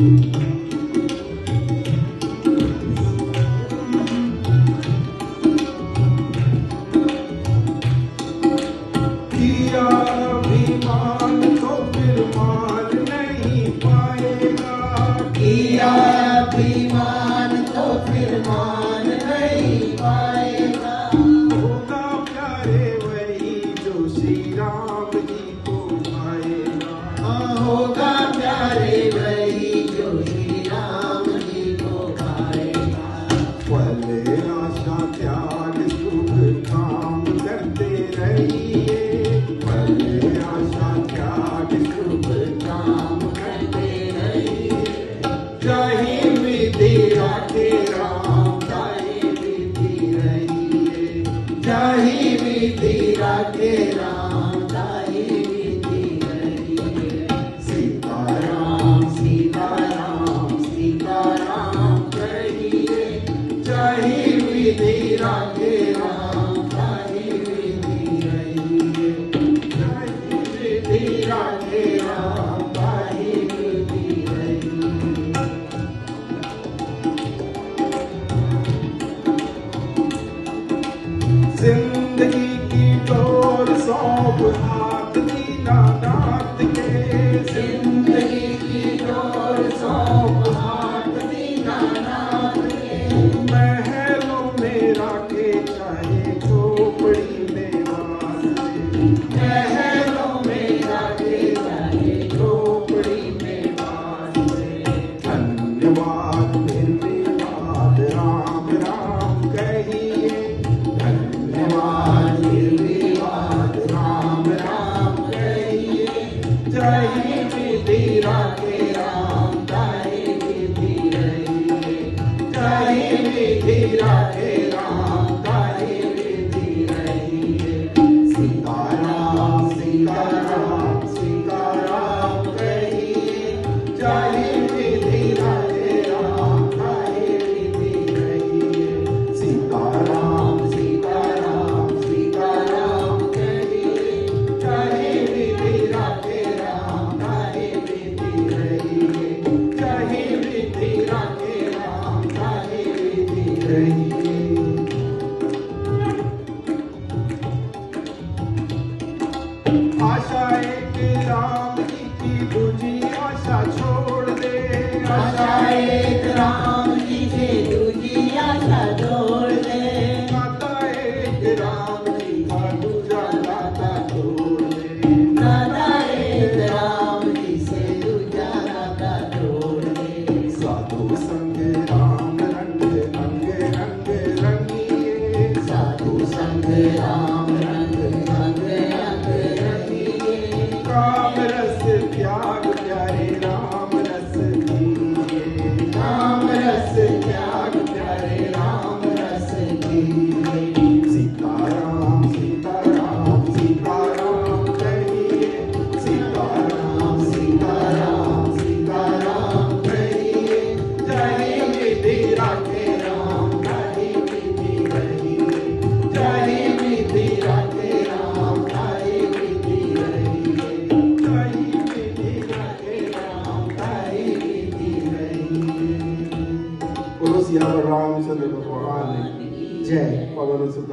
किया अभिमान तो फिर मान नहीं पाएगा, किया अभिमान तो फिर मान नहीं पाएगा। होगा प्यारे वही जो श्री राम जी को पाएगा, होगा प्यारे वही जो श्री राम जी को पाएगा। फल आशा त्याग सुख काम करते रहिए, फल आशा त्याग सुख काम करते रहिए, चाहे विधि राखे राम, चाहे विधि रहिए, चाहे विधि राखे राम, चाहे विधि रहिए। सीताराम सीताराम सीताराम कहिए, चाहे विधि राखे राम, चाहे विधि रहिए, चाहे विधि राखे राम, चाहे विधि रहिए। जिंदगी की डोर सौंप हाथ दीनानाथ के, जिंदगी की डोर सौंप हाथ दीनानाथ के। महलों में राखे चाहे झोपड़ी में वास दे, महलों में राखे चाहे झोपड़ी में वास दे। धन्यवाद फिर विवाद राम राम कहिए, धन्यवाद निर्विवाद राम राम कहिए, चाहे विधि राखे राम, चाहे विधि रहिए, चाहे विधि राखे राम, चाहे विधि रहिए। सीताराम सीताराम सीताराम कहिए, चाहे विधि राखे राम, चाहे विधि रहिए। सीताराम सीताराम सीताराम कहिए, चाहे विधि राखे राम, चाहे विधि रहिए, चाहे विधि राखे राम, चाहे विधि रहिए। आशा एक राम जी की बुझी आशा छोड़ दे, आशा एक राम जी से दूजी आशा जोड़ दे। नाता एक राम जी का दूजा नाता छोड़ दे, नाता एक राम जी से दूजा नाता जोड़ दे। साधु संग राम रंग अंग रंग रंगिए, साधु संग राम रंग रंग रंग रंगिए। काम रस त्याग प्यारे राम रस कीजिए, राम रस त्याग प्यारे राम रस कीजिए। सीताराम सीताराम सीताराम कहिए, सीताराम सीताराम सीताराम कहिए, चाहे विधि राखे राम, चाहे विधि रहिए, चाहे विधि राखे राम, चाहे विधि रहिए, चाहे विधि राखे राम, चाहे विधि रहिए। बोलो सियावर रामचंद्र भगवान की जय। पवन सुत